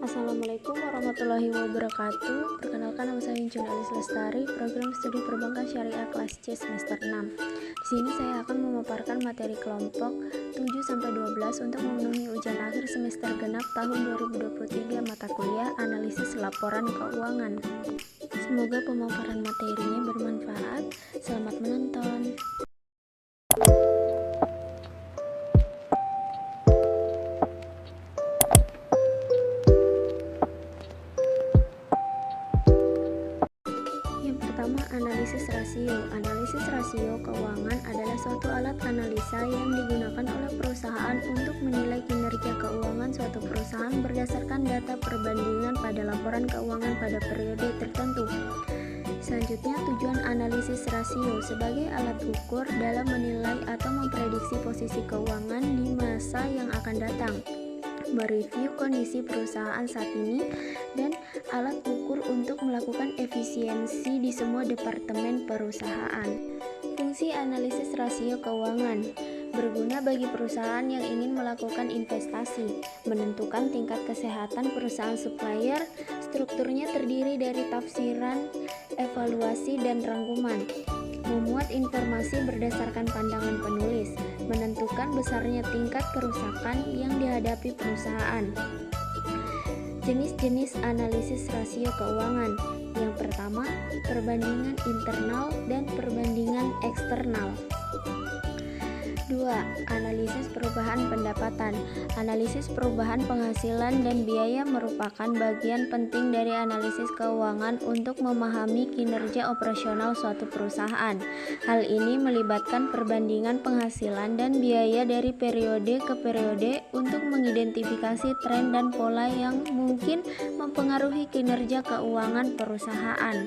Assalamualaikum warahmatullahi wabarakatuh. Perkenalkan, nama saya Injun Elis Lestari, program studi perbankan syariah kelas C semester 6. Di sini saya akan memaparkan materi kelompok 7-12 untuk memenuhi ujian akhir semester genap tahun 2023 mata kuliah analisis laporan keuangan. Semoga pemaparan materinya bermanfaat. Selamat menonton. Yang pertama, analisis rasio. Analisis rasio keuangan adalah suatu alat analisa yang digunakan oleh perusahaan untuk menilai kinerja keuangan suatu perusahaan berdasarkan data perbandingan pada laporan keuangan pada periode tertentu. Selanjutnya, tujuan analisis rasio sebagai alat ukur dalam menilai atau memprediksi posisi keuangan di masa yang akan datang, mereview kondisi perusahaan saat ini, dan alat ukur untuk melakukan efisiensi di semua departemen perusahaan. Fungsi analisis rasio keuangan berguna bagi perusahaan yang ingin melakukan investasi, menentukan tingkat kesehatan perusahaan supplier. Strukturnya terdiri dari tafsiran, evaluasi, dan rangkuman. Memuat informasi berdasarkan pandangan penulis, menentukan besarnya tingkat kerusakan yang dihadapi perusahaan. Jenis-jenis analisis rasio keuangan. Yang pertama, perbandingan internal dan perbandingan eksternal. 2. Analisis perubahan pendapatan. Analisis perubahan penghasilan dan biaya merupakan bagian penting dari analisis keuangan untuk memahami kinerja operasional suatu perusahaan. Hal ini melibatkan perbandingan penghasilan dan biaya dari periode ke periode untuk mengidentifikasi tren dan pola yang mungkin mempengaruhi kinerja keuangan perusahaan.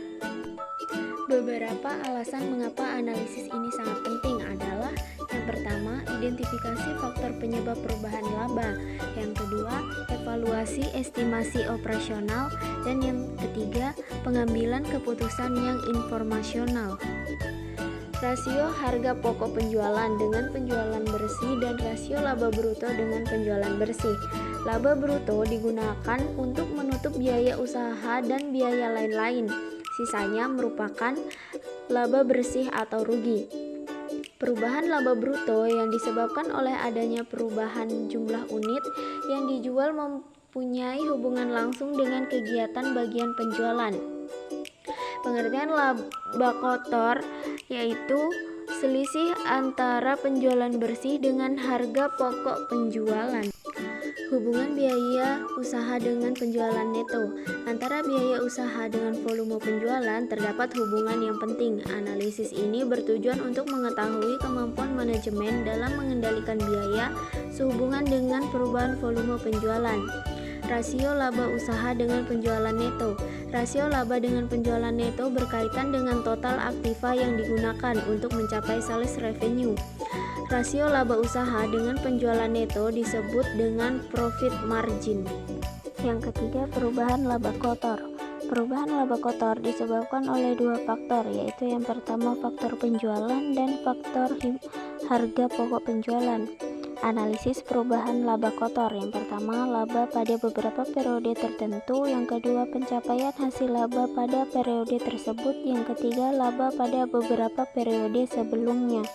Beberapa alasan mengapa analisis ini sangat penting adalah: yang pertama, identifikasi faktor penyebab perubahan laba. Yang kedua, evaluasi estimasi operasional. Dan yang ketiga, pengambilan keputusan yang informasional. Rasio harga pokok penjualan dengan penjualan bersih dan rasio laba bruto dengan penjualan bersih. Laba bruto digunakan untuk menutup biaya usaha dan biaya lain-lain. Sisanya merupakan laba bersih atau rugi. Perubahan laba bruto yang disebabkan oleh adanya perubahan jumlah unit yang dijual mempunyai hubungan langsung dengan kegiatan bagian penjualan. Pengertian laba kotor yaitu selisih antara penjualan bersih dengan harga pokok penjualan. Hubungan biaya usaha dengan penjualan neto. Antara biaya usaha dengan volume penjualan terdapat hubungan yang penting. Analisis ini bertujuan untuk mengetahui kemampuan manajemen dalam mengendalikan biaya sehubungan dengan perubahan volume penjualan. Rasio laba usaha dengan penjualan neto. Rasio laba dengan penjualan neto berkaitan dengan total aktiva yang digunakan untuk mencapai sales revenue. Rasio laba usaha dengan penjualan neto disebut dengan profit margin. Yang ketiga, perubahan laba kotor. Perubahan laba kotor disebabkan oleh dua faktor, yaitu yang pertama faktor penjualan dan faktor harga pokok penjualan. Analisis perubahan laba kotor. Yang pertama, laba pada beberapa periode tertentu. Yang kedua, pencapaian hasil laba pada periode tersebut. Yang ketiga, laba pada beberapa periode sebelumnya.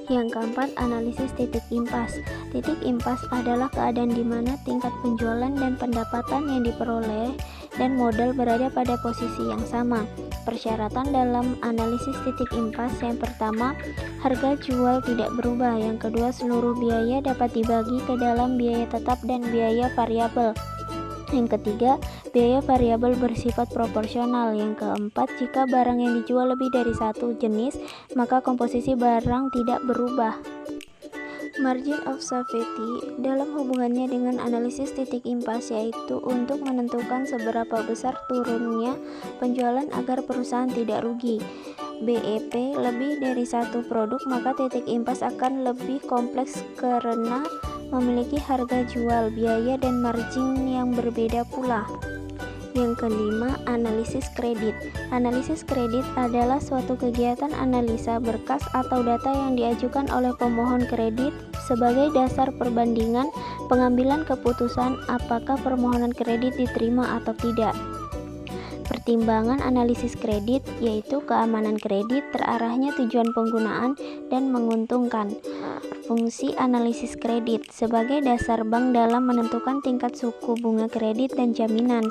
Yang keempat, analisis titik impas. Titik impas adalah keadaan di mana tingkat penjualan dan pendapatan yang diperoleh dan modal berada pada posisi yang sama. Persyaratan dalam analisis titik impas: yang pertama, harga jual tidak berubah. Yang kedua, seluruh biaya dapat dibagi ke dalam biaya tetap dan biaya variabel. Yang ketiga, biaya variabel bersifat proporsional. Yang keempat, jika barang yang dijual lebih dari satu jenis, maka komposisi barang tidak berubah. Margin of safety dalam hubungannya dengan analisis titik impas yaitu untuk menentukan seberapa besar turunnya penjualan agar perusahaan tidak rugi. BEP lebih dari satu produk, maka titik impas akan lebih kompleks karena memiliki harga jual, biaya, dan margin yang berbeda pula. Yang kelima, analisis kredit. Analisis kredit adalah suatu kegiatan analisa berkas atau data yang diajukan oleh pemohon kredit sebagai dasar perbandingan pengambilan keputusan apakah permohonan kredit diterima atau tidak. Pertimbangan analisis kredit yaitu keamanan kredit, terarahnya tujuan penggunaan, dan menguntungkan. Fungsi analisis kredit sebagai dasar bank dalam menentukan tingkat suku bunga kredit dan jaminan.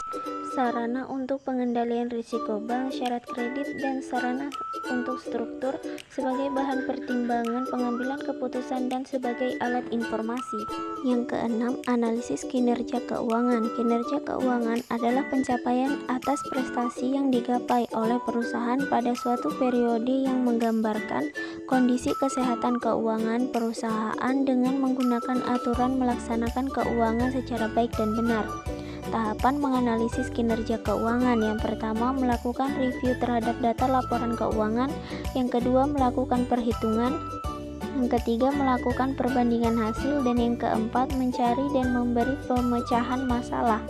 Sarana untuk pengendalian risiko bank, syarat kredit, dan sarana untuk struktur sebagai bahan pertimbangan pengambilan keputusan dan sebagai alat informasi. Yang keenam, analisis kinerja keuangan. Kinerja keuangan adalah pencapaian atas prestasi yang digapai oleh perusahaan pada suatu periode yang menggambarkan kondisi kesehatan keuangan perusahaan dengan menggunakan aturan melaksanakan keuangan secara baik dan benar. Tahapan menganalisis kinerja keuangan. Yang pertama, melakukan review terhadap data laporan keuangan. Yang kedua, melakukan perhitungan. Yang ketiga, melakukan perbandingan hasil. Dan yang keempat, mencari dan memberi pemecahan masalah.